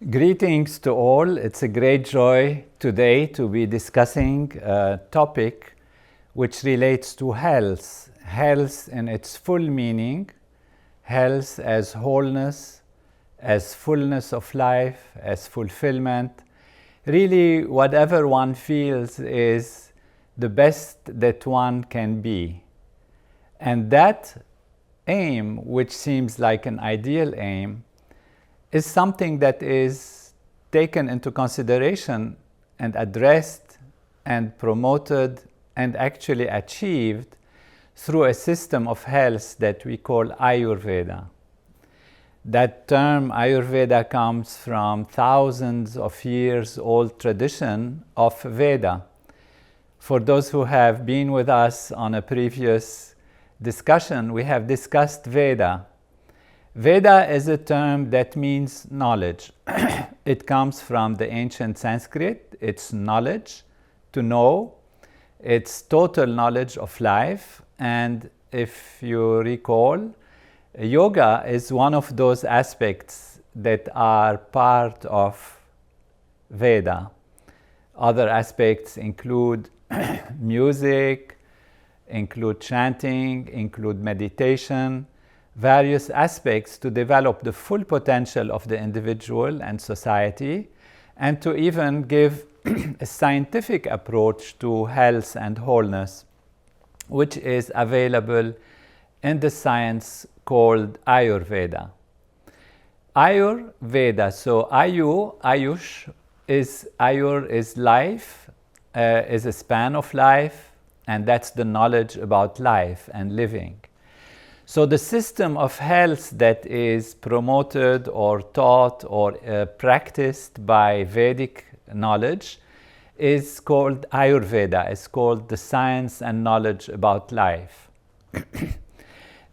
Greetings to all. It's a great joy today to be discussing a topic which relates to health. Health in its full meaning, health as wholeness, as fullness of life, as fulfillment. Really, whatever one feels is the best that one can be. And that aim, which seems like an ideal aim, is something that is taken into consideration and addressed and promoted and actually achieved through a system of health that we call Ayurveda. That term Ayurveda comes from thousands of years old tradition of Veda. For those who have been with us on a previous discussion, we have discussed Veda. Veda is a term that means knowledge. It comes from the ancient Sanskrit. It's knowledge, to know. It's total knowledge of life. And if you recall, yoga is one of those aspects that are part of Veda. Other aspects include music, include chanting, include meditation, various aspects to develop the full potential of the individual and society, and to even give a scientific approach to health and wholeness, which is available in the science called Ayurveda. Ayurveda, so Ayush is life, is a span of life, and that's the knowledge about life and living. So the system of health that is promoted or taught or practiced by Vedic knowledge is called Ayurveda. It's called the science and knowledge about life.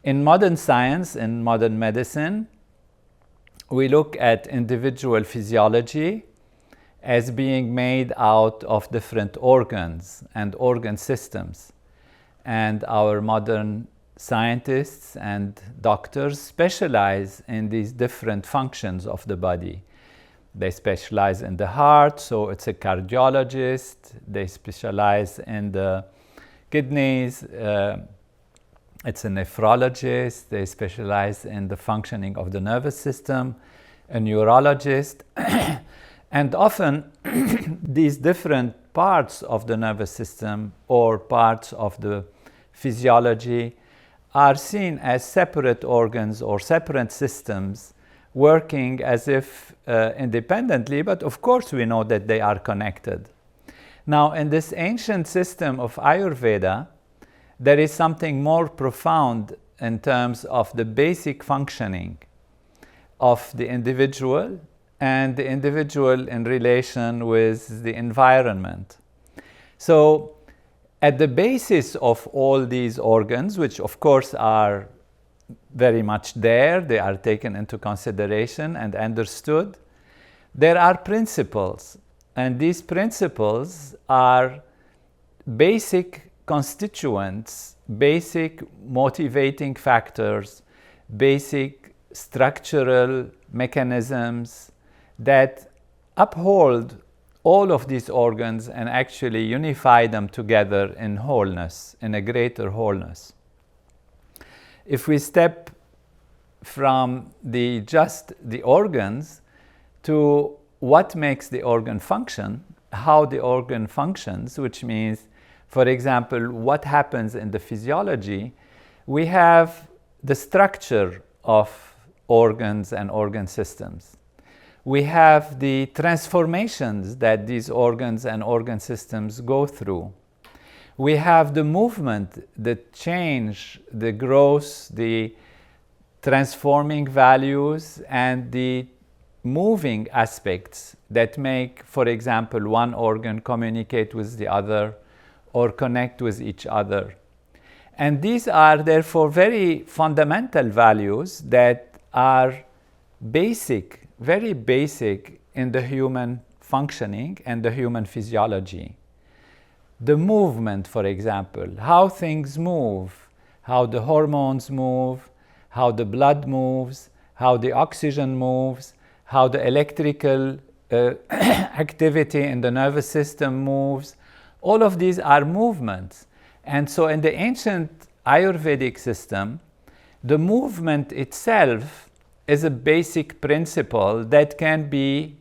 In modern science, in modern medicine, we look at individual physiology as being made out of different organs and organ systems. And our modern scientists and doctors specialize in these different functions of the body. They specialize in the heart, so it's a cardiologist. They specialize in the kidneys, it's a nephrologist. They specialize in the functioning of the nervous system, a neurologist. And often these different parts of the nervous system or parts of the physiology are seen as separate organs or separate systems working as if independently, but of course we know that they are connected. Now, in this ancient system of Ayurveda, there is something more profound in terms of the basic functioning of the individual and the individual in relation with the environment. So, at the basis of all these organs, which of course are very much there, they are taken into consideration and understood, there are principles. And these principles are basic constituents, basic motivating factors, basic structural mechanisms that uphold all of these organs and actually unify them together in wholeness, in a greater wholeness. If we step from just the organs to what makes the organ function, how the organ functions, which means, for example, what happens in the physiology, we have the structure of organs and organ systems. We have the transformations that these organs and organ systems go through. We have the movement, the change, the growth, the transforming values, and the moving aspects that make, for example, one organ communicate with the other or connect with each other. And these are therefore very fundamental values that are basic, very basic in the human functioning and the human physiology. The movement, for example, how things move, how the hormones move, how the blood moves, how the oxygen moves, how the electrical activity in the nervous system moves. All of these are movements. And so in the ancient Ayurvedic system, the movement itself is a basic principle that can be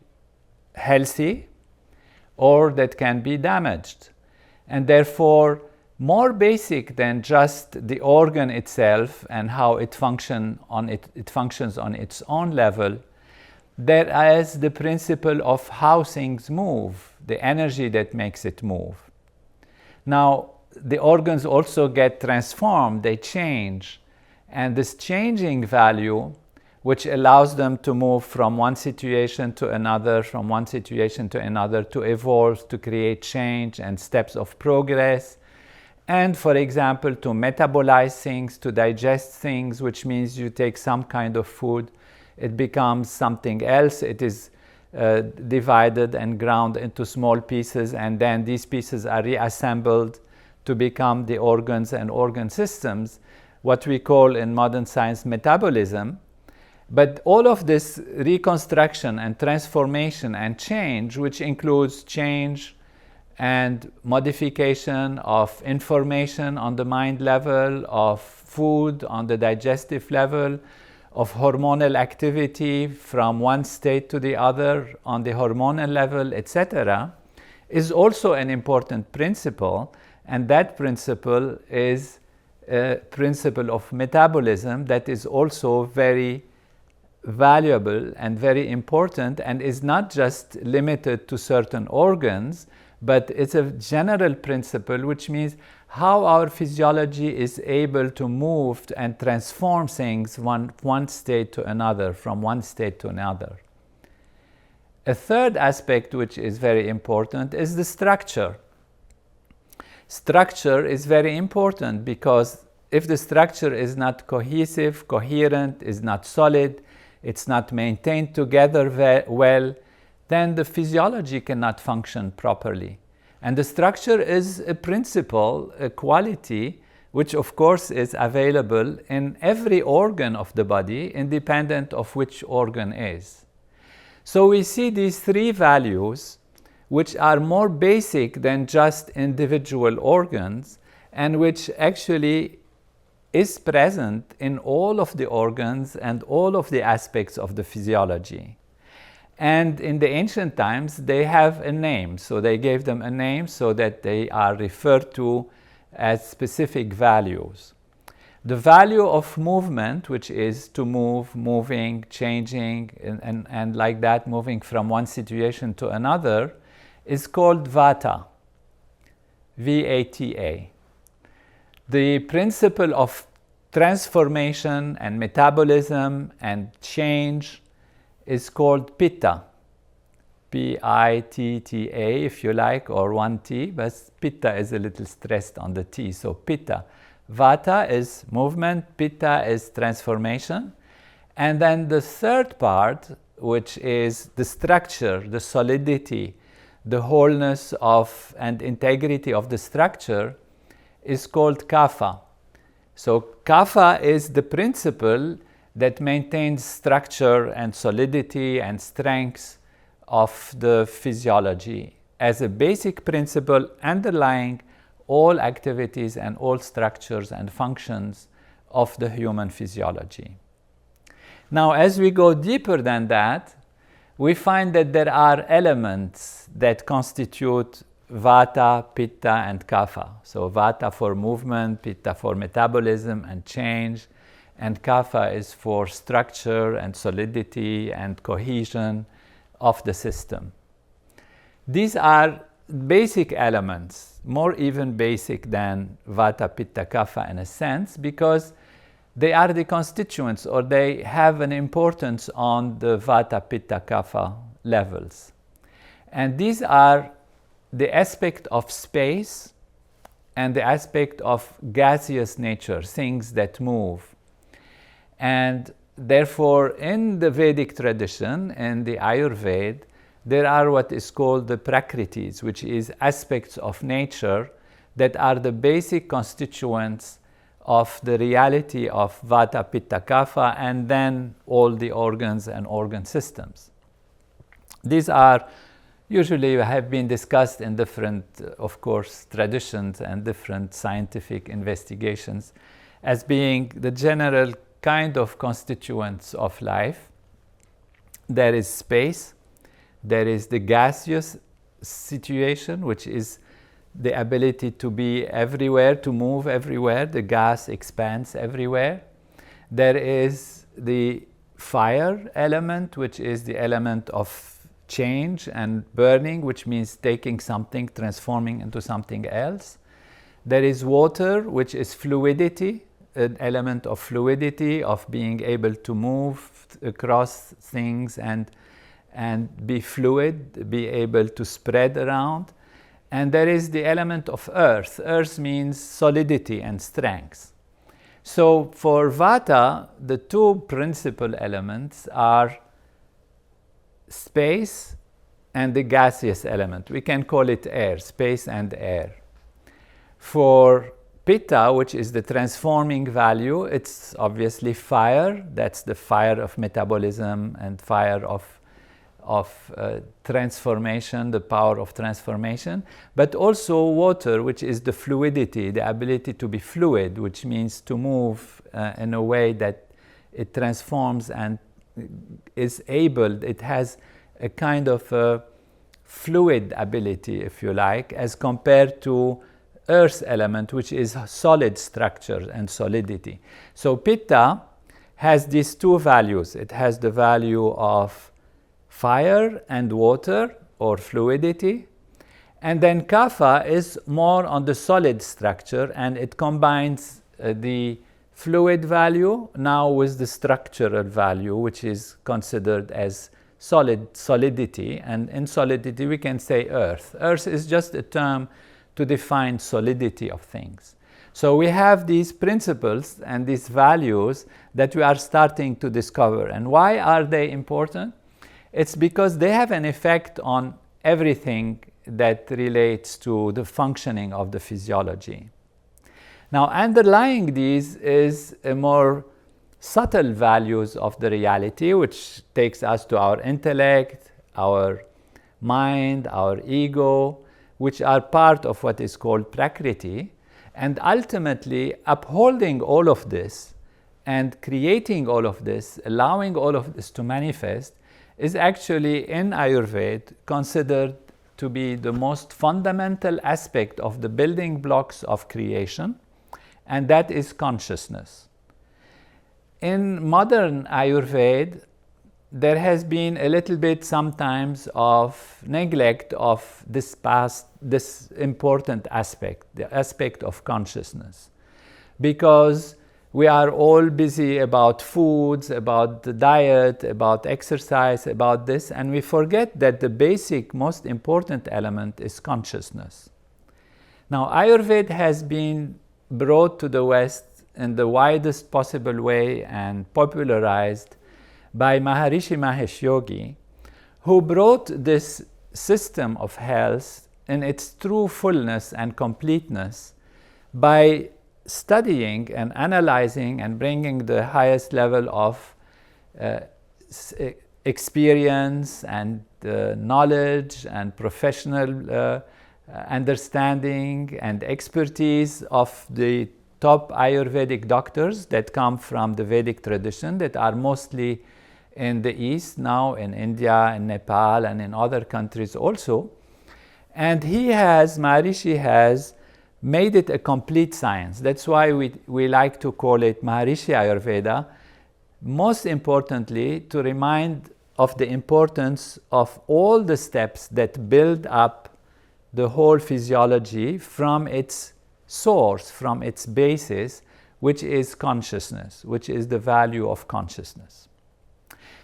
healthy or that can be damaged. And therefore, more basic than just the organ itself and how it functions on its own level, there is the principle of how things move, the energy that makes it move. Now, the organs also get transformed, they change, and this changing value, which allows them to move from one situation to another, from one situation to another, to evolve, to create change and steps of progress, and, for example, to metabolize things, to digest things, which means you take some kind of food, it becomes something else, it is divided and ground into small pieces, and then these pieces are reassembled to become the organs and organ systems, what we call in modern science metabolism. But all of this reconstruction and transformation and change, which includes change and modification of information on the mind level, of food on the digestive level, of hormonal activity from one state to the other on the hormonal level, etc., is also an important principle. And that principle is a principle of metabolism that is also very valuable and very important, and is not just limited to certain organs, but it's a general principle, which means how our physiology is able to move and transform things one state to another, from one state to another. A third aspect which is very important is the structure. Structure is very important because if the structure is not cohesive, coherent, is not solid, it's not maintained together well, then the physiology cannot function properly. And the structure is a principle, a quality, which of course is available in every organ of the body, independent of which organ is. So we see these three values, which are more basic than just individual organs, and which actually is present in all of the organs and all of the aspects of the physiology. And in the ancient times, they have a name. So they gave them a name so that they are referred to as specific values. The value of movement, which is to move, moving, changing, and like that, moving from one situation to another, is called Vata, V-A-T-A. The principle of transformation and metabolism and change is called Pitta, P-I-T-T-A if you like, or one T, but Pitta is a little stressed on the T, so Pitta. Vata is movement, Pitta is transformation, and then the third part, which is the structure, the solidity, the wholeness of and integrity of the structure, is called Kapha. So Kapha is the principle that maintains structure and solidity and strength of the physiology as a basic principle underlying all activities and all structures and functions of the human physiology. Now, as we go deeper than that, we find that there are elements that constitute Vata, Pitta, and Kapha. So Vata for movement, Pitta for metabolism and change, and Kapha is for structure and solidity and cohesion of the system. These are basic elements, more even basic than Vata, Pitta, Kapha in a sense, because they are the constituents, or they have an importance on the Vata, Pitta, Kapha levels. And these are the aspect of space and the aspect of gaseous nature, things that move. And therefore, in the Vedic tradition, in the Ayurveda, there are what is called the prakritis, which is aspects of nature that are the basic constituents of the reality of Vata, Pitta, Kapha, and then all the organs and organ systems. These are usually have been discussed in different, of course, traditions and different scientific investigations as being the general kind of constituents of life. There is space, there is the gaseous situation, which is the ability to be everywhere, to move everywhere. The gas expands everywhere. There is the fire element, which is the element of change and burning, which means taking something, transforming into something else. There is water, which is fluidity, an element of fluidity, of being able to move across things and be fluid, be able to spread around. And there is the element of earth. Earth means solidity and strength. So for Vata, the two principal elements are space and the gaseous element. We can call it air, space and air. For Pitta, which is the transforming value, it's obviously fire. That's the fire of metabolism and fire of transformation, the power of transformation, but also water, which is the fluidity, the ability to be fluid, which means to move in a way that it transforms and is able, it has a kind of a fluid ability, if you like, as compared to earth element, which is solid structure and solidity. So Pitta has these two values. It has the value of fire and water, or fluidity, and then Kapha is more on the solid structure, and it combines the fluid value now with the structural value, which is considered as solidity. And in solidity we can say earth. Earth is just a term to define solidity of things. So we have these principles and these values that we are starting to discover. And why are they important? It's because they have an effect on everything that relates to the functioning of the physiology. Now, underlying these is a more subtle values of the reality, which takes us to our intellect, our mind, our ego, which are part of what is called Prakriti. And ultimately, upholding all of this and creating all of this, allowing all of this to manifest, is actually in Ayurveda considered to be the most fundamental aspect of the building blocks of creation, and that is consciousness. In modern Ayurveda, there has been a little bit sometimes of neglect of this important aspect, the aspect of consciousness, because we are all busy about foods, about the diet, about exercise, about this, and we forget that the basic, most important element is consciousness. Now, Ayurveda has been brought to the West in the widest possible way and popularized by Maharishi Mahesh Yogi, who brought this system of health in its true fullness and completeness by studying and analyzing and bringing the highest level of experience and knowledge and professional understanding and expertise of the top Ayurvedic doctors that come from the Vedic tradition, that are mostly in the East now, in India, in Nepal, and in other countries also. And Maharishi has made it a complete science. That's why we like to call it Maharishi Ayurveda, most importantly to remind of the importance of all the steps that build up the whole physiology from its source, from its basis, which is consciousness, which is the value of consciousness.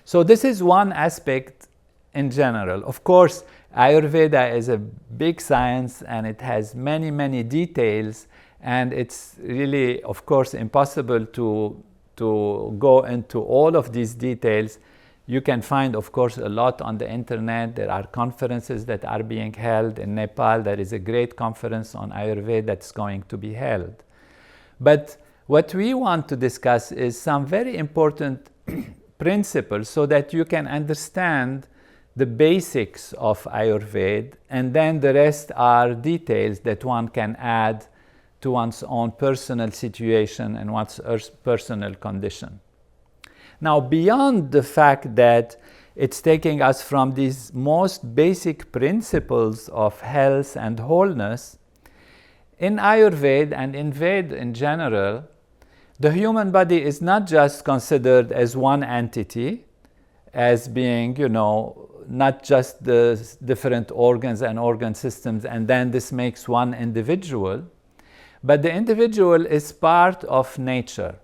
So this is one aspect in general. Of course, Ayurveda is a big science and it has many, many details, and it's really, of course, impossible to go into all of these details. You can find, of course, a lot on the internet. There are conferences that are being held. In Nepal, there is a great conference on Ayurveda that's going to be held. But what we want to discuss is some very important principles so that you can understand the basics of Ayurveda, and then the rest are details that one can add to one's own personal situation and one's personal condition. Now, beyond the fact that it's taking us from these most basic principles of health and wholeness, in Ayurveda and in Veda in general, the human body is not just considered as one entity, as being, not just the different organs and organ systems, and then this makes one individual, but the individual is part of nature,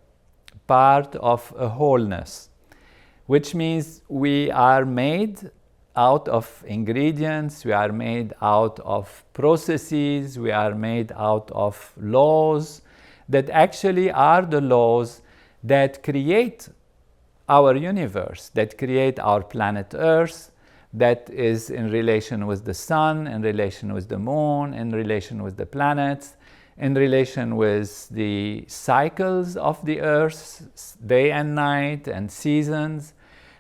part of a wholeness, which means we are made out of ingredients, we are made out of processes, we are made out of laws that actually are the laws that create our universe, that create our planet Earth, that is in relation with the sun, in relation with the moon, in relation with the planets, in relation with the cycles of the earth, day and night and seasons,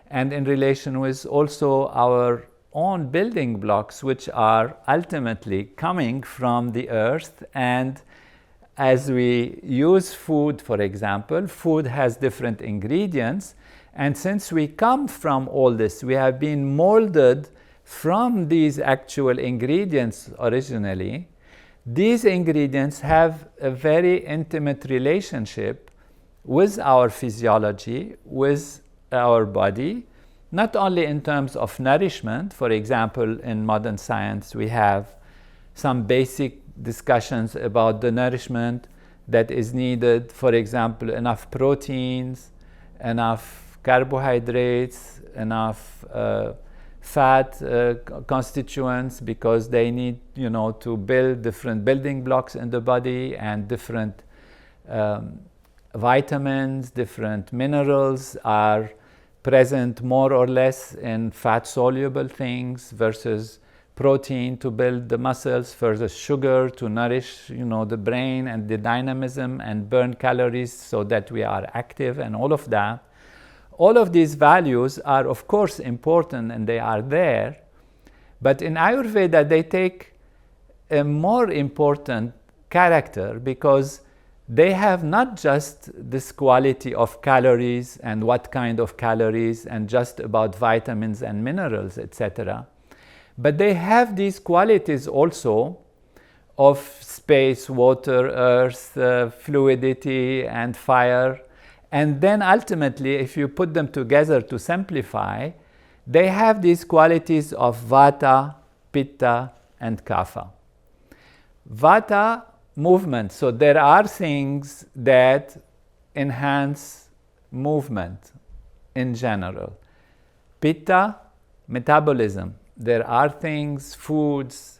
and in relation with also our own building blocks, which are ultimately coming from the earth. And as we use food, for example, food has different ingredients, and since we come from all this, we have been molded from these actual ingredients originally. These ingredients have a very intimate relationship with our physiology, with our body, not only in terms of nourishment. For example, in modern science, we have some basic discussions about the nourishment that is needed. For example, enough proteins, enough carbohydrates, enough fat constituents, because they need, to build different building blocks in the body, and different vitamins, different minerals are present more or less in fat-soluble things versus protein to build the muscles versus sugar to nourish, the brain and the dynamism and burn calories so that we are active and all of that. All of these values are, of course, important and they are there, but in Ayurveda they take a more important character because they have not just this quality of calories and what kind of calories and just about vitamins and minerals, etc., but they have these qualities also of space, water, earth, fluidity, and fire. And then ultimately, if you put them together to simplify, they have these qualities of Vata, Pitta, and Kapha. Vata, movement. So there are things that enhance movement in general. Pitta, metabolism. There are things, foods,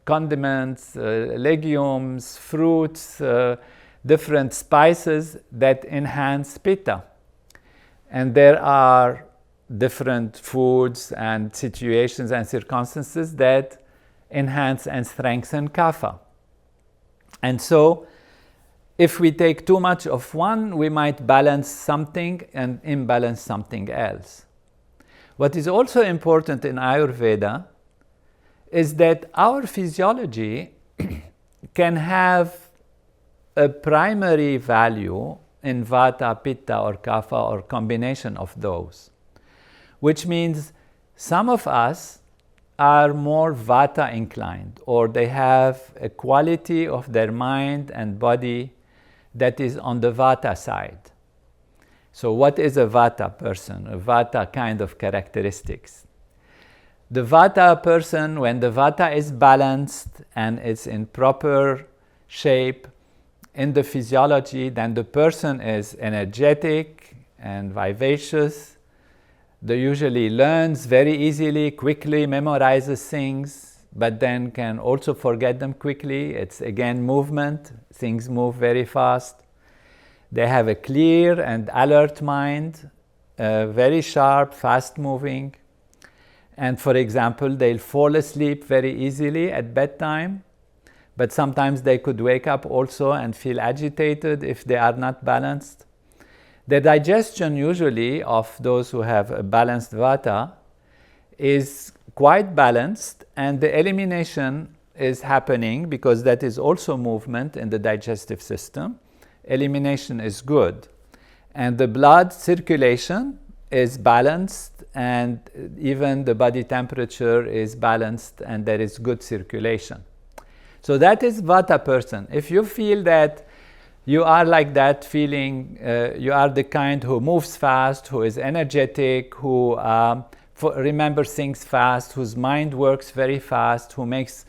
condiments, legumes, fruits, different spices that enhance Pitta. And there are different foods and situations and circumstances that enhance and strengthen Kapha. And so, if we take too much of one, we might balance something and imbalance something else. What is also important in Ayurveda is that our physiology can have a primary value in Vata, Pitta, or Kapha, or combination of those, which means some of us are more Vata inclined, or they have a quality of their mind and body that is on the Vata side. So what is a Vata person? A Vata kind of characteristics. The Vata person, when the Vata is balanced and it's in proper shape in the physiology, then the person is energetic and vivacious. They usually learns very easily, quickly memorizes things, but then can also forget them quickly. It's again movement. Things move very fast. They have a clear and alert mind, very sharp, fast moving. And for example, they'll fall asleep very easily at bedtime, but sometimes they could wake up also and feel agitated if they are not balanced. The digestion usually of those who have a balanced Vata is quite balanced, and the elimination is happening because that is also movement in the digestive system. Elimination is good. And the blood circulation is balanced, and even the body temperature is balanced, and there is good circulation. So that is Vata person. If you feel that you are like that, feeling you are the kind who moves fast, who is energetic, who remembers things fast, whose mind works very fast, who makes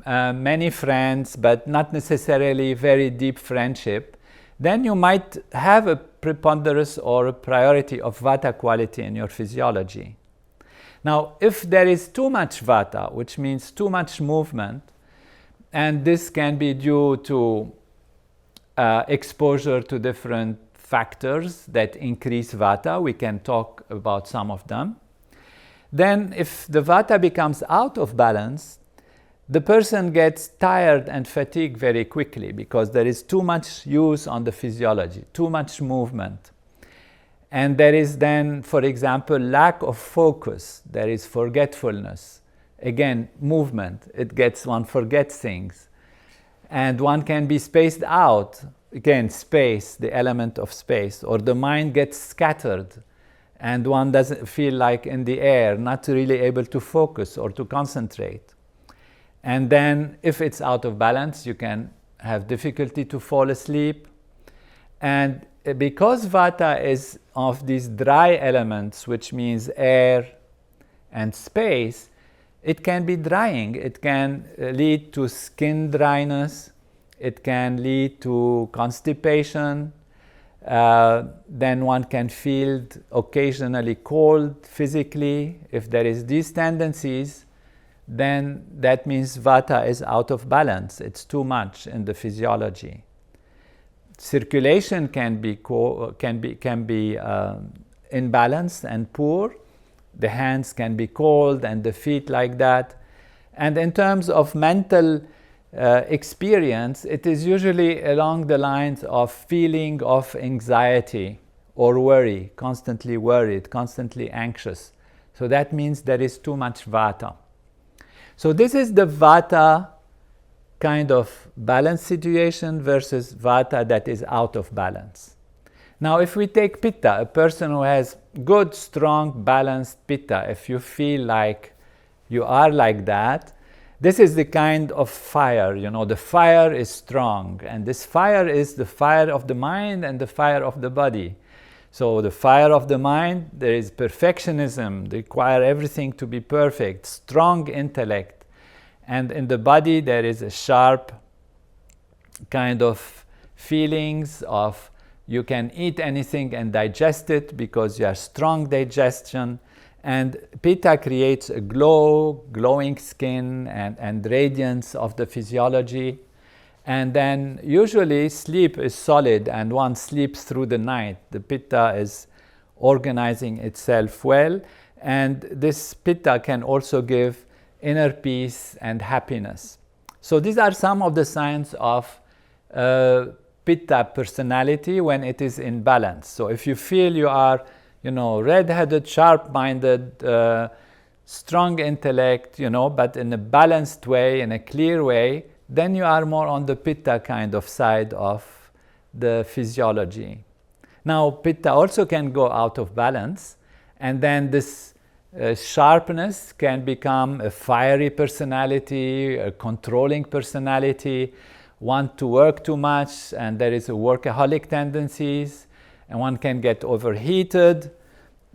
many friends, but not necessarily very deep friendship, then you might have a preponderance or a priority of Vata quality in your physiology. Now, if there is too much Vata, which means too much movement, and this can be due to exposure to different factors that increase Vata, we can talk about some of them. Then if the Vata becomes out of balance, the person gets tired and fatigued very quickly because there is too much use on the physiology, too much movement. And there is then, for example, lack of focus, there is forgetfulness. Again, movement, one forgets things. And one can be spaced out, again, space, the element of space, or the mind gets scattered and one doesn't feel like in the air, not really able to focus or to concentrate. And then if it's out of balance, you can have difficulty to fall asleep. And because Vata is of these dry elements, which means air and space, it can be drying. It can lead to skin dryness. It can lead to constipation. Then one can feel occasionally cold physically. If there is these tendencies, then that means Vata is out of balance. It's too much in the physiology. Circulation can be imbalanced and poor. The hands can be cold and the feet like that. And in terms of mental experience, it is usually along the lines of feeling of anxiety or worry, constantly worried, constantly anxious. So that means there is too much Vata. So this is the Vata kind of balanced situation versus Vata that is out of balance. Now, if we take Pitta, a person who has good, strong, balanced Pitta, if you feel like you are like that, this is the kind of fire, the fire is strong, and this fire is the fire of the mind and the fire of the body. So the fire of the mind, there is perfectionism, they require everything to be perfect, strong intellect. And in the body, there is a sharp kind of feelings of you can eat anything and digest it because you have strong digestion. And Pitta creates a glowing skin and radiance of the physiology. And then usually sleep is solid and one sleeps through the night. The Pitta is organizing itself well. And this Pitta can also give inner peace and happiness. So these are some of the signs of Pitta personality when it is in balance. So if you feel you are, red-headed, sharp-minded, strong intellect, but in a balanced way, in a clear way, then you are more on the Pitta kind of side of the physiology. Now, Pitta also can go out of balance, and then this sharpness can become a fiery personality, a controlling personality, want to work too much, and there is a workaholic tendencies, and one can get overheated,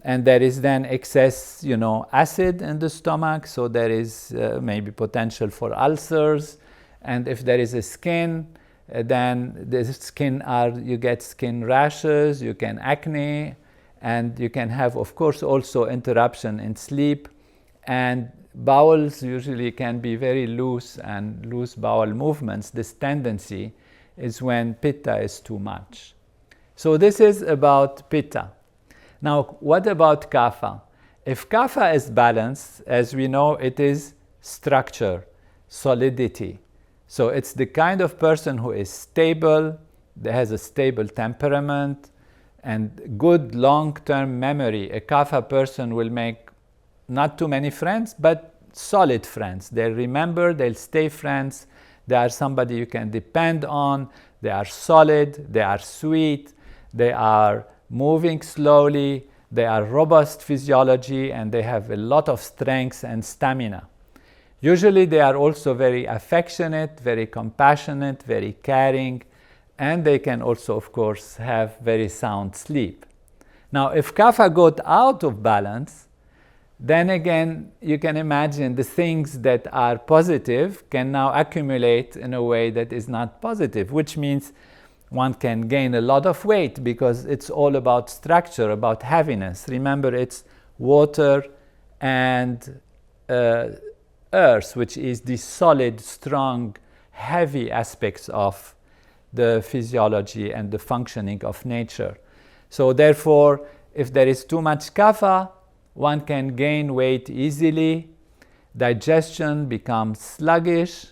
and there is then excess, acid in the stomach, so there is maybe potential for ulcers. And if there is a skin, then the skin you get skin rashes, you can acne, and you can have, of course, also interruption in sleep. And bowels usually can be very loose and loose bowel movements. This tendency is when Pitta is too much. So this is about Pitta. Now, what about Kapha? If Kapha is balanced, as we know, it is structure, solidity. So it's the kind of person who is stable, that has a stable temperament, and good long-term memory. A Kapha person will make not too many friends, but solid friends. They'll remember, they'll stay friends. They are somebody you can depend on. They are solid, they are sweet, they are moving slowly, they are robust physiology, and they have a lot of strength and stamina. Usually they are also very affectionate, very compassionate, very caring, and they can also, of course, have very sound sleep. Now, if Kapha got out of balance, then again, you can imagine the things that are positive can now accumulate in a way that is not positive, which means one can gain a lot of weight because it's all about structure, about heaviness. Remember, it's water and earth, which is the solid, strong, heavy aspects of the physiology and the functioning of nature. So therefore, if there is too much Kapha, one can gain weight easily, digestion becomes sluggish,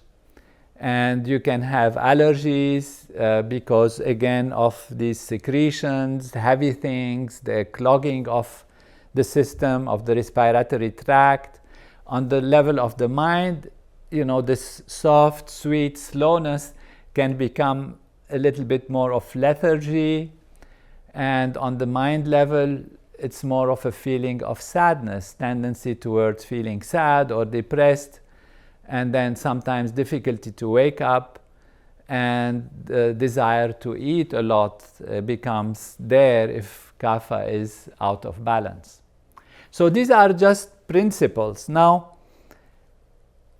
and you can have allergies because, again, of these secretions, heavy things, the clogging of the system, of the respiratory tract. On the level of the mind, this soft, sweet slowness can become a little bit more of lethargy, and on the mind level, it's more of a feeling of sadness, tendency towards feeling sad or depressed, and then sometimes difficulty to wake up, and the desire to eat a lot becomes there if Kapha is out of balance. So these are just principles. Now,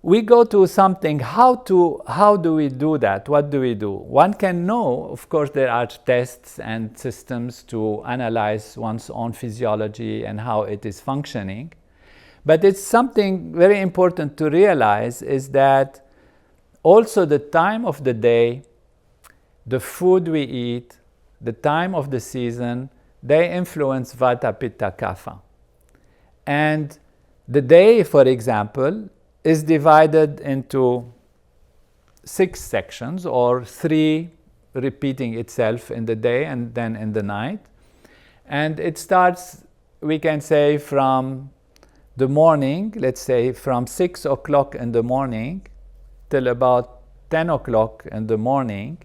we go to something, how do we do that? What do we do? One can know, of course, there are tests and systems to analyze one's own physiology and how it is functioning. But it's something very important to realize is that also the time of the day, the food we eat, the time of the season, they influence Vata, Pitta, Kapha. And the day, for example, is divided into 6 sections, or 3 repeating itself in the day and then in the night. And it starts, we can say, from the morning, let's say from 6 o'clock in the morning till about 10 o'clock in the morning.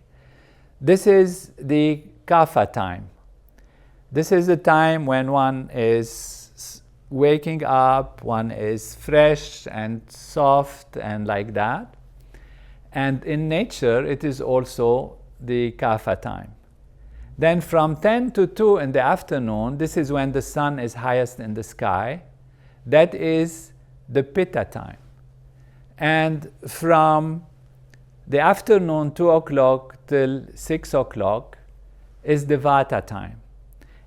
This is the Kapha time. This is the time when one is waking up, one is fresh and soft and like that. And in nature, it is also the Kapha time. Then from 10 to 2 in the afternoon, this is when the sun is highest in the sky. That is the Pitta time. And from the afternoon, 2 o'clock till 6 o'clock is the Vata time.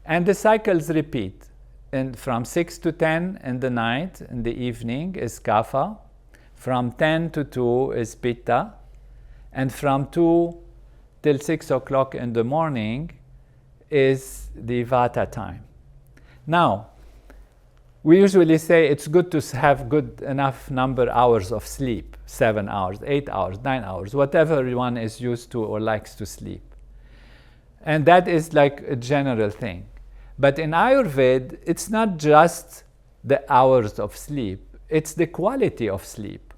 And the cycles repeat. And from 6 to 10 in the night, in the evening, is Kapha. From 10 to 2 is Pitta. And from 2 till 6 o'clock in the morning is the Vata time. Now, we usually say it's good to have good enough number hours of sleep, 7 hours, 8 hours, 9 hours, whatever one is used to or likes to sleep. And that is like a general thing. But in Ayurveda, it's not just the hours of sleep, it's the quality of sleep.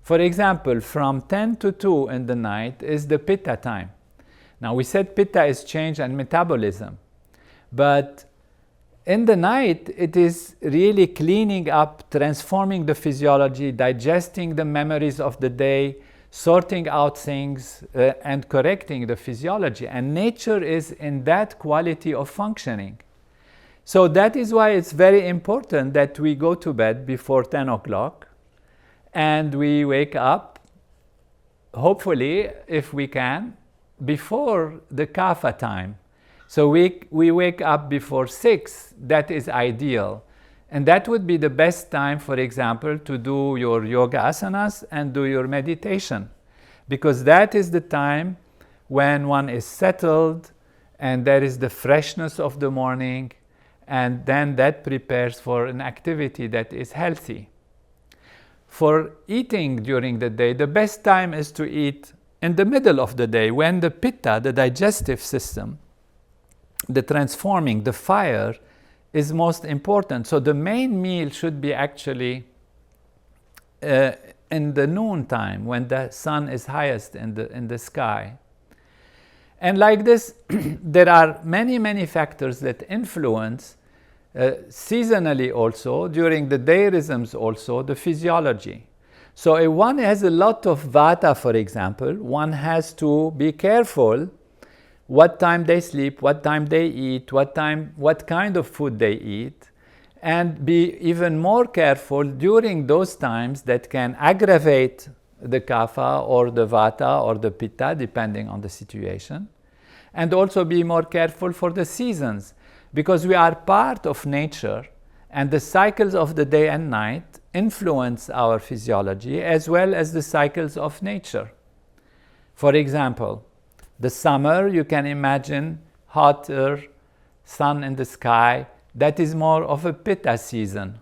For example, from 10 to 2 in the night is the Pitta time. Now, we said Pitta is change and metabolism, but in the night, it is really cleaning up, transforming the physiology, digesting the memories of the day, sorting out things, and correcting the physiology. And nature is in that quality of functioning. So that is why it's very important that we go to bed before 10 o'clock and we wake up, hopefully, if we can, before the Kapha time. So we wake up before 6, that is ideal. And that would be the best time, for example, to do your yoga asanas and do your meditation. Because that is the time when one is settled and there is the freshness of the morning, and then that prepares for an activity that is healthy. For eating during the day, the best time is to eat in the middle of the day when the Pitta, the digestive system, the transforming, the fire, is most important. So the main meal should be actually in the noon time, when the sun is highest in the sky. And like this, there are many factors that influence seasonally also, during the day rhythms also, the physiology. So if one has a lot of Vata, for example, one has to be careful what time they sleep, what time they eat, what kind of food they eat, and be even more careful during those times that can aggravate the Kapha or the Vata or the Pitta, depending on the situation. And also be more careful for the seasons, because we are part of nature, and the cycles of the day and night influence our physiology as well as the cycles of nature. For example, the summer, you can imagine hotter, sun in the sky, that is more of a Pitta season.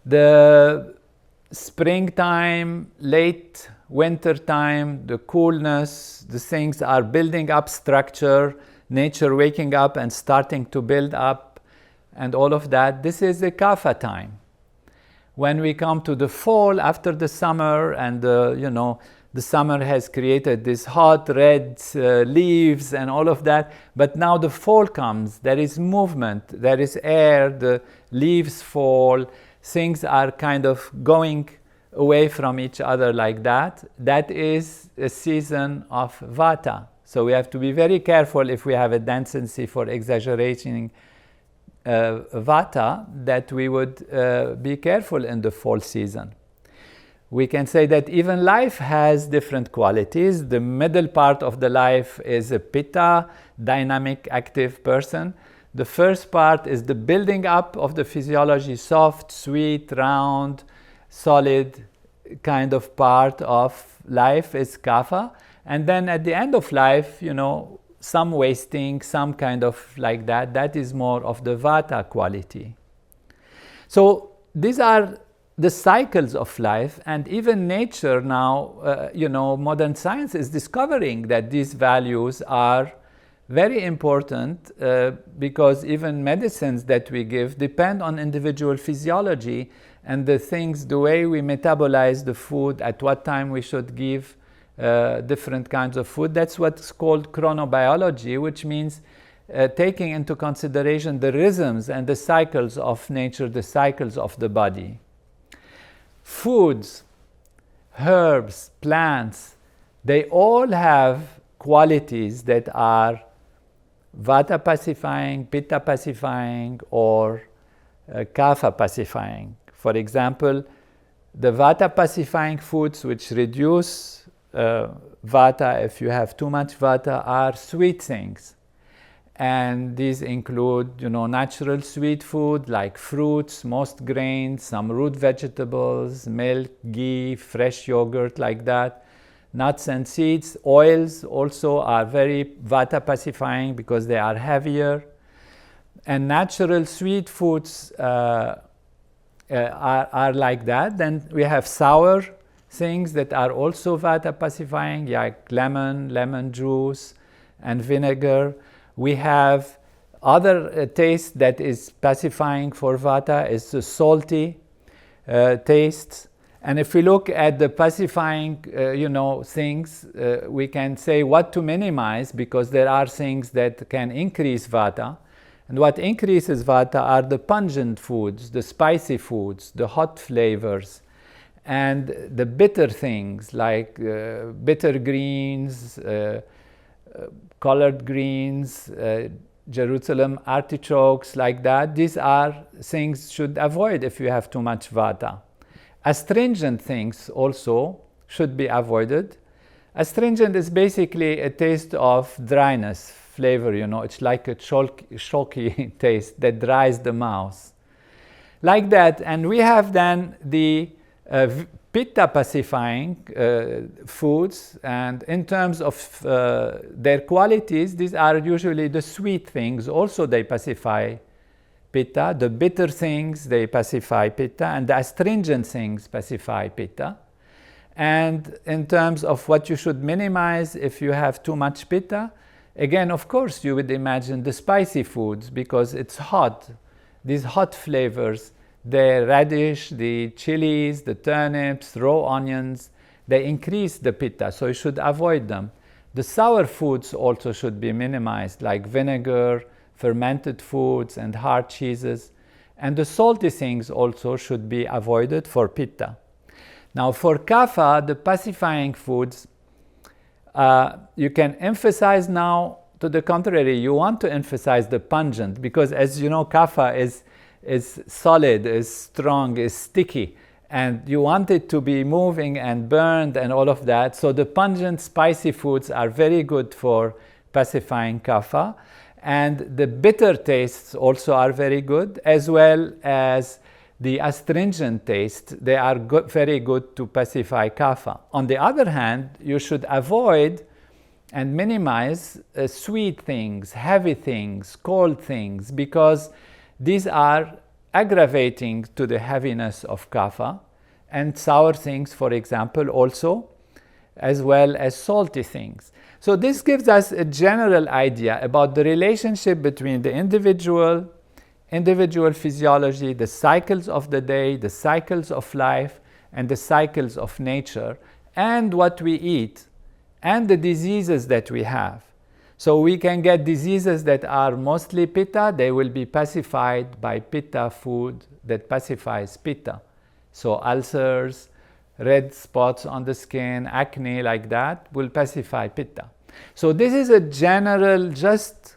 The springtime, late winter time, the coolness, the things are building up structure, nature waking up and starting to build up, and all of that. This is the Kapha time. When we come to the fall, after the summer, and the summer has created this hot red leaves and all of that, but now the fall comes, there is movement, there is air, the leaves fall, things are kind of going away from each other like that. That is a season of Vata. So we have to be very careful if we have a tendency for exaggerating Vata, that we would be careful in the fall season. We can say that even life has different qualities. The middle part of the life is a Pitta, dynamic, active person. The first part is the building up of the physiology, soft, sweet, round, solid kind of part of life is Kapha. And then at the end of life, some wasting, some kind of like that, that is more of the Vata quality. So these are the cycles of life, and even nature now, modern science is discovering that these values are very important because even medicines that we give depend on individual physiology and the way we metabolize the food, at what time we should give different kinds of food. That's what's called chronobiology, which means taking into consideration the rhythms and the cycles of nature, the cycles of the body. Foods, herbs, plants, they all have qualities that are Vata pacifying, Pitta pacifying, or Kapha pacifying. For example, the Vata pacifying foods, which reduce Vata if you have too much Vata, are sweet things. And these include, natural sweet food like fruits, most grains, some root vegetables, milk, ghee, fresh yogurt, like that. Nuts and seeds. Oils also are very Vata pacifying because they are heavier. And natural sweet foods are like that. Then we have sour things that are also Vata pacifying, like lemon juice, and vinegar. We have other taste that is pacifying for Vata, is the salty tastes. And if we look at the pacifying, things, we can say what to minimize, because there are things that can increase Vata. And what increases Vata are the pungent foods, the spicy foods, the hot flavors, and the bitter things like bitter greens, collard greens, Jerusalem artichokes, like that. These are things should avoid if you have too much Vata. Astringent things also should be avoided. Astringent is basically a taste of dryness, flavor, it's like a chalky taste that dries the mouth. Like that, and we have then the Pitta pacifying foods, and in terms of their qualities, these are usually the sweet things. Also they pacify Pitta. The bitter things, they pacify Pitta, and the astringent things pacify Pitta. And in terms of what you should minimize if you have too much Pitta, Again, of course, you would imagine the spicy foods because it's hot. These hot flavors, the radish, the chilies, the turnips, raw onions, they increase the pitta, so you should avoid them. The sour foods also should be minimized, like vinegar, fermented foods, and hard cheeses. And the salty things also should be avoided for pitta. Now, for kapha, the pacifying foods, you can emphasize now, to the contrary, you want to emphasize the pungent, because as you know, kapha is solid, is strong, is sticky, and you want it to be moving and burned and all of that. So the pungent, spicy foods are very good for pacifying kapha. And the bitter tastes also are very good, as well as the astringent taste. They are very good to pacify kapha. On the other hand, you should avoid and minimize sweet things, heavy things, cold things, because these are aggravating to the heaviness of kapha, and sour things, for example, also, as well as salty things. So this gives us a general idea about the relationship between the individual physiology, the cycles of the day, the cycles of life, and the cycles of nature, and what we eat, and the diseases that we have. So we can get diseases that are mostly pitta, they will be pacified by pitta food that pacifies pitta. So ulcers, red spots on the skin, acne, like that, will pacify pitta. So this is a general just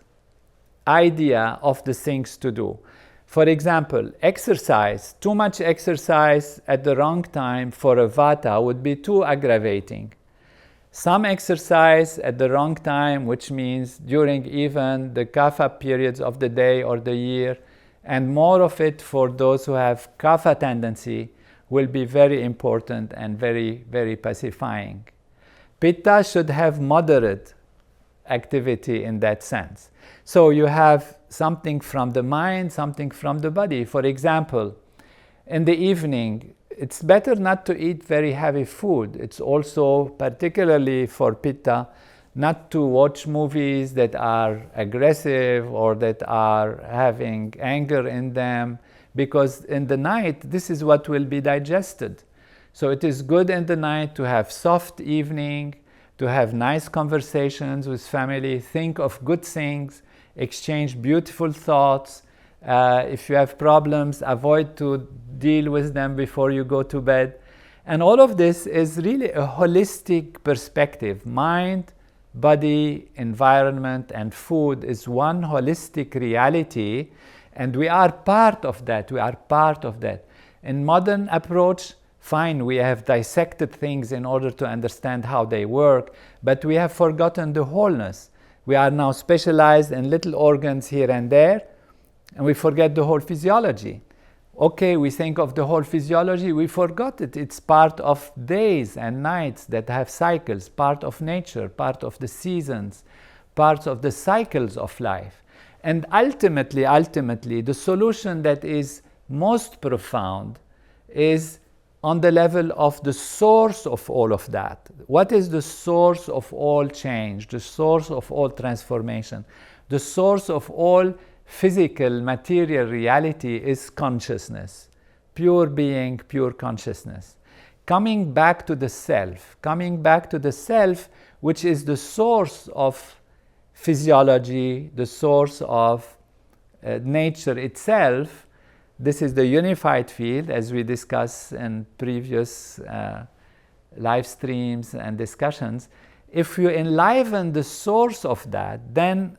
idea of the things to do. For example, exercise. Too much exercise at the wrong time for a vata would be too aggravating. Some exercise at the wrong time, which means during even the kapha periods of the day or the year, and more of it for those who have kapha tendency, will be very important and very, very pacifying. Pitta should have moderate activity in that sense. So you have something from the mind, something from the body. For example, in the evening, it's better not to eat very heavy food. It's also, particularly for pitta, not to watch movies that are aggressive or that are having anger in them, because in the night, this is what will be digested. So it is good in the night to have soft evening, to have nice conversations with family, think of good things, exchange beautiful thoughts. If you have problems, avoid to deal with them before you go to bed. And all of this is really a holistic perspective. Mind, body, environment, and food is one holistic reality, and we are part of that. We are part of that. In modern approach, fine, we have dissected things in order to understand how they work, but we have forgotten the wholeness. We are now specialized in little organs here and there, and we forget the whole physiology. Okay, we think of the whole physiology, we forgot it. It's part of days and nights that have cycles, part of nature, part of the seasons, parts of the cycles of life. And ultimately, the solution that is most profound is on the level of the source of all of that. What is the source of all change, the source of all transformation? The source of all physical, material reality is consciousness, pure being, pure consciousness. Coming back to the self, which is the source of physiology, the source of nature itself. This is the unified field, as we discussed in previous live streams and discussions. If you enliven the source of that, then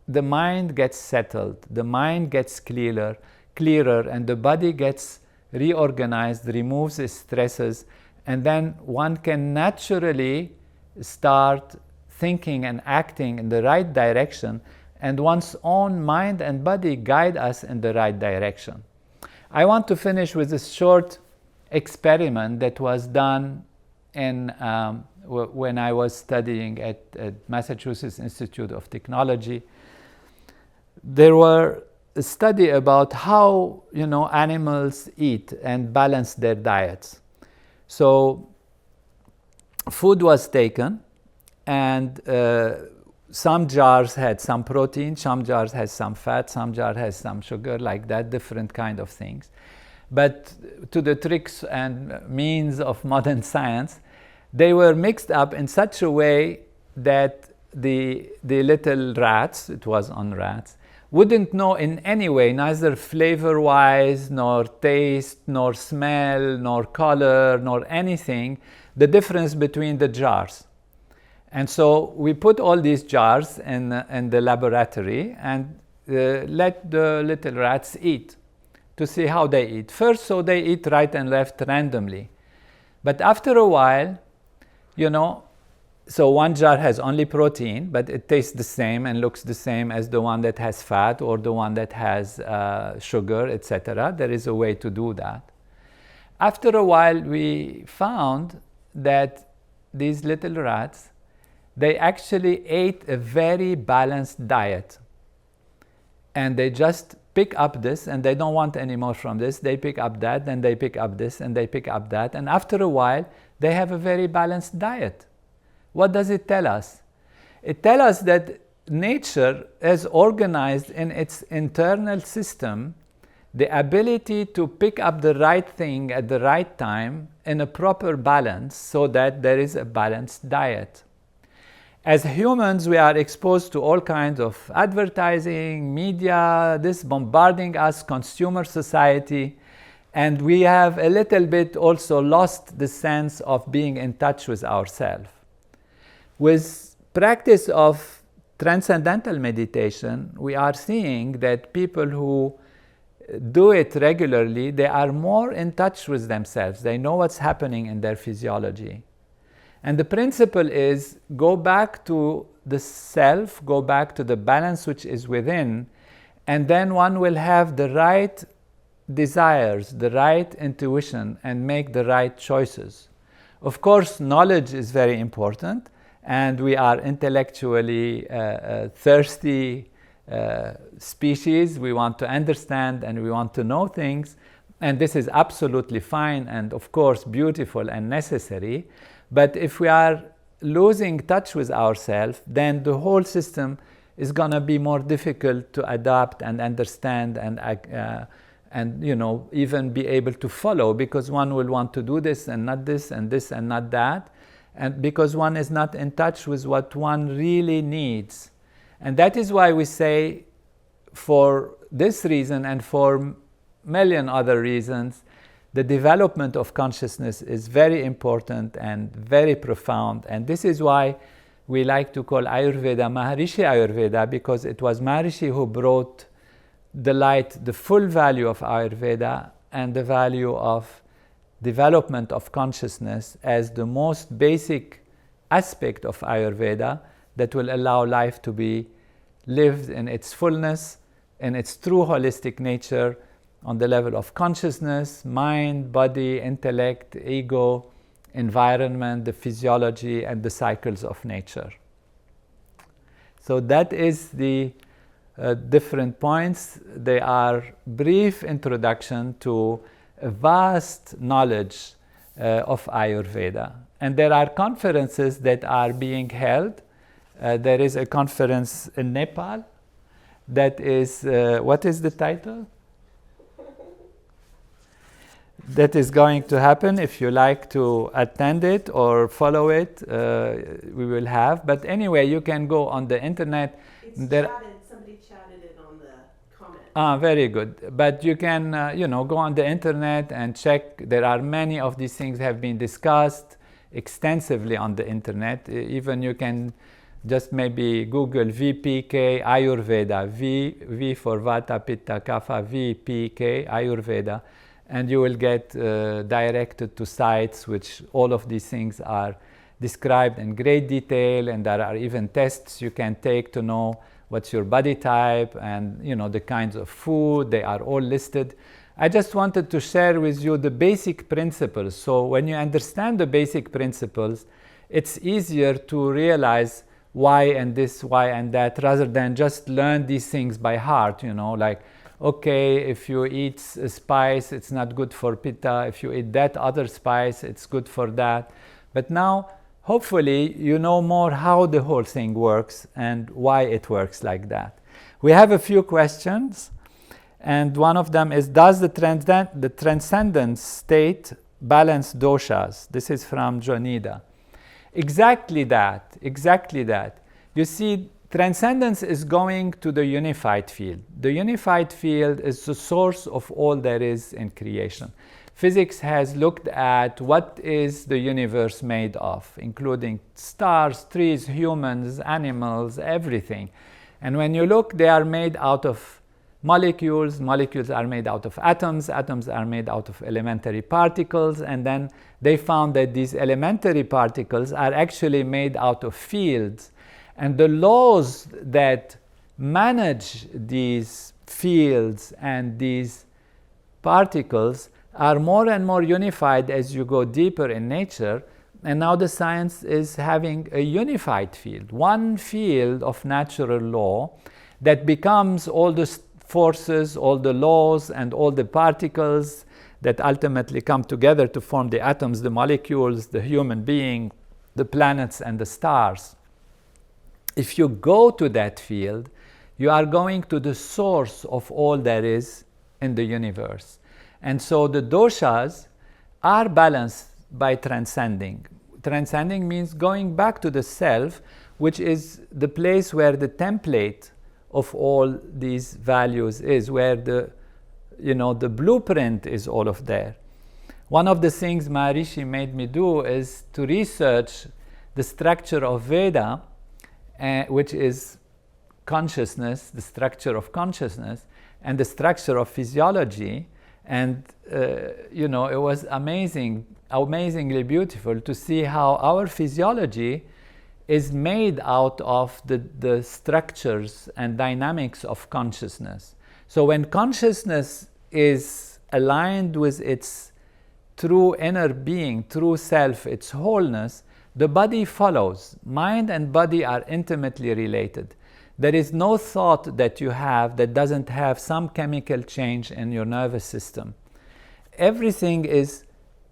the mind gets settled, the mind gets clearer, and the body gets reorganized, removes its stresses, and then one can naturally start thinking and acting in the right direction, and one's own mind and body guide us in the right direction. I want to finish with a short experiment that was done in, when I was studying at Massachusetts Institute of Technology. There were a study about how animals eat and balance their diets. So food was taken, and some jars had some protein, some jars has some fat, some jar has some sugar, like that, different kind of things. But to the tricks and means of modern science, they were mixed up in such a way that the little rats, it was on rats, wouldn't know in any way, neither flavor-wise, nor taste, nor smell, nor color, nor anything, the difference between the jars. And so we put all these jars in the laboratory and let the little rats eat to see how they eat. First, so they eat right and left randomly. But after a while, you know, so one jar has only protein, but it tastes the same and looks the same as the one that has fat or the one that has sugar, etc. There is a way to do that. After a while, we found that these little rats, they actually ate a very balanced diet. And they just pick up this, and they don't want any more from this. They pick up that, then they pick up this, and they pick up that. And after a while, they have a very balanced diet. What does it tell us? It tells us that nature has organized in its internal system the ability to pick up the right thing at the right time in a proper balance so that there is a balanced diet. As humans, we are exposed to all kinds of advertising, media, this bombarding us, consumer society, and we have a little bit also lost the sense of being in touch with ourselves. With practice of transcendental meditation, we are seeing that people who do it regularly, they are more in touch with themselves. They know what's happening in their physiology. And the principle is go back to the self, go back to the balance which is within, and then one will have the right desires, the right intuition, and make the right choices. Of course, knowledge is very important, and we are intellectually thirsty species. We want to understand and we want to know things, and this is absolutely fine and, of course, beautiful and necessary. But if we are losing touch with ourselves, then the whole system is going to be more difficult to adapt and understand and you know, even be able to follow, because one will want to do this and not this and this and not that, and because one is not in touch with what one really needs. And that is why we say, for this reason and for million other reasons, the development of consciousness is very important and very profound. And this is why we like to call Ayurveda Maharishi Ayurveda, because it was Maharishi who brought the light, the full value of Ayurveda and the value of development of consciousness as the most basic aspect of Ayurveda that will allow life to be lived in its fullness, in its true holistic nature, on the level of consciousness, mind, body, intellect, ego, environment, the physiology, and the cycles of nature. So that is the different points. They are brief introduction to a vast knowledge of Ayurveda. And there are conferences that are being held. There is a conference in Nepal that is, what is the title? That is going to happen. If you like to attend it or follow it, we will have. But anyway, you can go on the internet. Somebody chatted it on the comment. Very good. But you can, you know, go on the internet and check. There are many of these things have been discussed extensively on the internet. Even you can just maybe Google VPK Ayurveda, V for Vata, Pitta, Kapha, VPK Ayurveda. And you will get directed to sites which all of these things are described in great detail, and there are even tests you can take to know what's your body type and, you know, the kinds of food. They are all listed. I just wanted to share with you the basic principles. So when you understand the basic principles, it's easier to realize why and this, why and that, rather than just learn these things by heart, you know, like, okay, if you eat a spice, it's not good for Pitta. If you eat that other spice, it's good for that. But now, hopefully you know more how the whole thing works and why it works like that. We have a few questions, and one of them is, does the transcendent state balance doshas? This is from Jonida. Exactly that, exactly that. You see, transcendence is going to the unified field. The unified field is the source of all there is in creation. Physics has looked at what is the universe made of, including stars, trees, humans, animals, everything. And when you look, they are made out of molecules. Molecules are made out of atoms. Atoms are made out of elementary particles. And then they found that these elementary particles are actually made out of fields. And the laws that manage these fields and these particles are more and more unified as you go deeper in nature. And now the science is having a unified field, one field of natural law that becomes all the forces, all the laws, and all the particles that ultimately come together to form the atoms, the molecules, the human being, the planets, and the stars. If you go to that field, you are going to the source of all there is in the universe. And so the doshas are balanced by transcending. Transcending means going back to the self, which is the place where the template of all these values is, where the blueprint is all of there. One of the things Maharishi made me do is to research the structure of Veda, which is consciousness, the structure of consciousness, and the structure of physiology. And it was amazingly beautiful to see how our physiology is made out of the structures and dynamics of consciousness. So when consciousness is aligned with its true inner being, true self, its wholeness, the body follows. Mind and body are intimately related. There is no thought that you have that doesn't have some chemical change in your nervous system. Everything is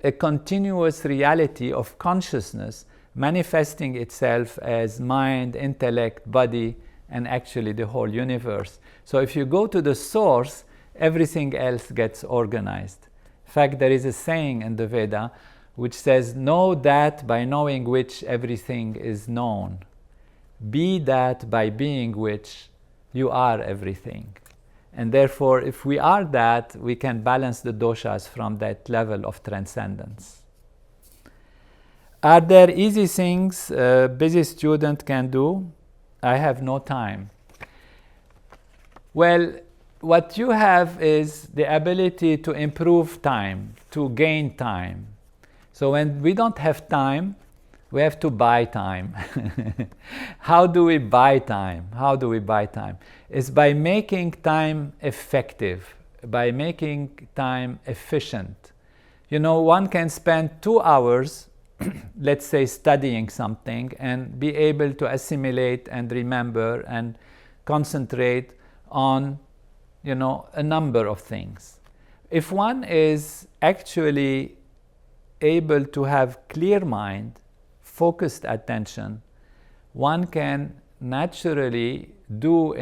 a continuous reality of consciousness manifesting itself as mind, intellect, body, and actually the whole universe. So if you go to the source, everything else gets organized. In fact, there is a saying in the Veda which says, know that by knowing which everything is known. Be that by being which you are everything. And therefore, if we are that, we can balance the doshas from that level of transcendence. Are there easy things a busy student can do? I have no time. Well, what you have is the ability to improve time, to gain time. So when we don't have time, we have to buy time. How do we buy time? How do we buy time? It's by making time effective, by making time efficient. One can spend 2 hours, let's say, studying something and be able to assimilate and remember and concentrate on, a number of things. If one is actually able to have clear mind, focused attention, one can naturally do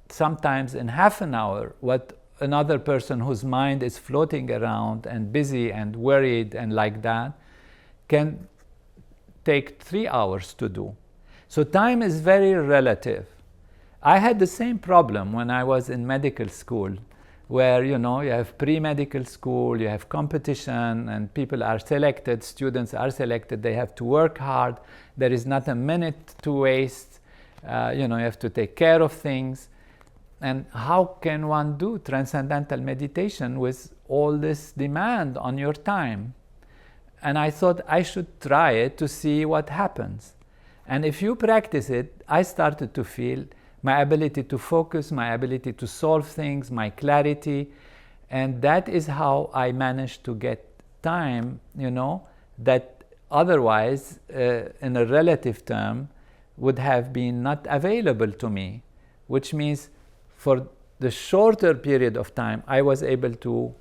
sometimes in half an hour what another person whose mind is floating around and busy and worried and like that can take 3 hours to do. So time is very relative. I had the same problem when I was in medical school, where you have pre-medical school, you have competition, and people are selected, students are selected, they have to work hard, there is not a minute to waste, you have to take care of things. And how can one do transcendental meditation with all this demand on your time? And I thought I should try it to see what happens. And if you practice it, I started to feel my ability to focus, my ability to solve things, my clarity. And that is how I managed to get time, that otherwise, in a relative term, would have been not available to me, which means for the shorter period of time, I was able to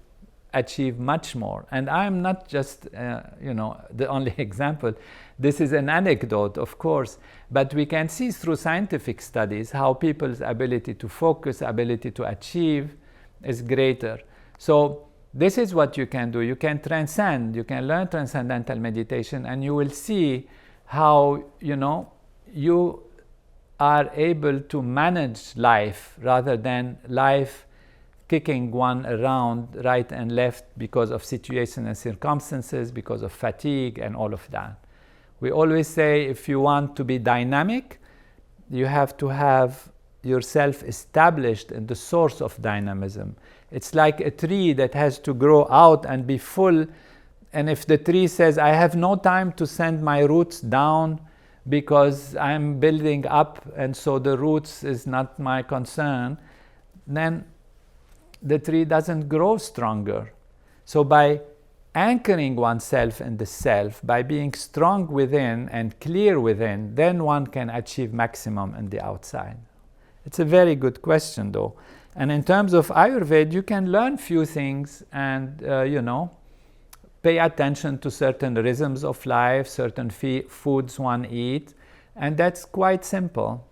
achieve much more. And I'm not just, the only example. This is an anecdote, of course, but we can see through scientific studies how people's ability to focus, ability to achieve is greater. So this is what you can do. You can transcend, you can learn transcendental meditation, and you will see how, you are able to manage life rather than life kicking one around right and left because of situations and circumstances, because of fatigue and all of that. We always say if you want to be dynamic, you have to have yourself established in the source of dynamism. It's like a tree that has to grow out and be full, and if the tree says, I have no time to send my roots down because I'm building up and so the roots is not my concern, then the tree doesn't grow stronger. So by anchoring oneself in the self, by being strong within and clear within, then one can achieve maximum in the outside. It's a very good question though. And in terms of Ayurveda, you can learn few things and, pay attention to certain rhythms of life, certain foods one eats, and that's quite simple.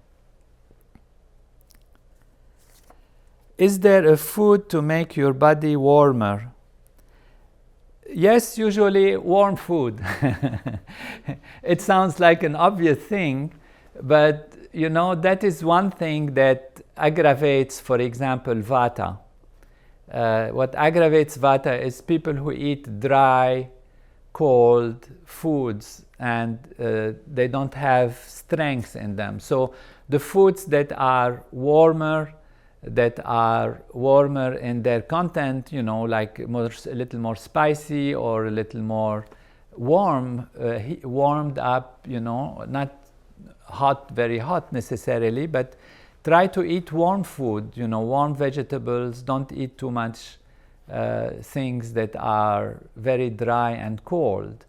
Is there a food to make your body warmer? Yes, usually warm food. It sounds like an obvious thing, but that is one thing that aggravates, for example, Vata. What aggravates Vata is people who eat dry, cold foods and they don't have strength in them. So the foods that are warmer in their content, like a little more spicy or a little more warmed up, not hot, very hot necessarily, but try to eat warm food, warm vegetables. Don't eat too much things that are very dry and cold.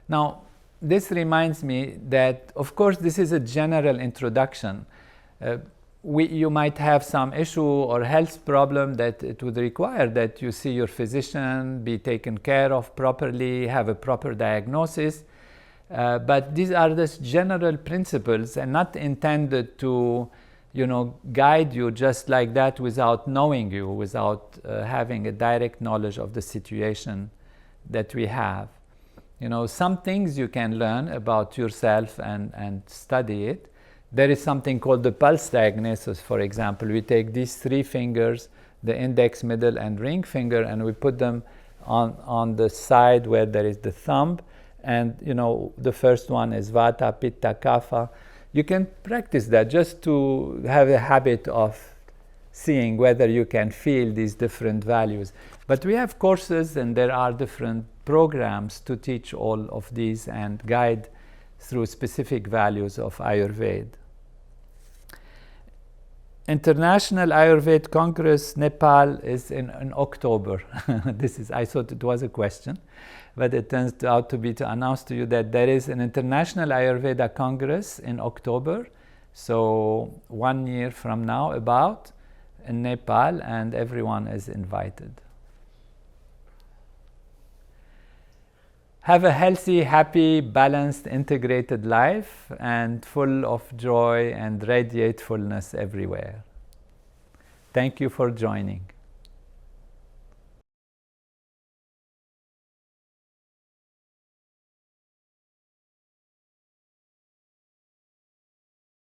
Now, this reminds me that, of course, this is a general introduction. You might have some issue or health problem that it would require that you see your physician, be taken care of properly, have a proper diagnosis. But these are just general principles and not intended to guide you just like that without knowing you, without having a direct knowledge of the situation that we have. Some things you can learn about yourself and study it. There is something called the pulse diagnosis, for example. We take these three fingers, the index, middle, and ring finger, and we put them on the side where there is the thumb. And the first one is Vata, Pitta, Kapha. You can practice that just to have a habit of seeing whether you can feel these different values. But we have courses and there are different programs to teach all of these and guide through specific values of Ayurveda. International Ayurveda Congress, Nepal, is in October. I thought it was a question, but it turns out to be to announce to you that there is an International Ayurveda Congress in October, so 1 year from now about, in Nepal, and everyone is invited. Have a healthy, happy, balanced, integrated life and full of joy and radiate fullness everywhere. Thank you for joining.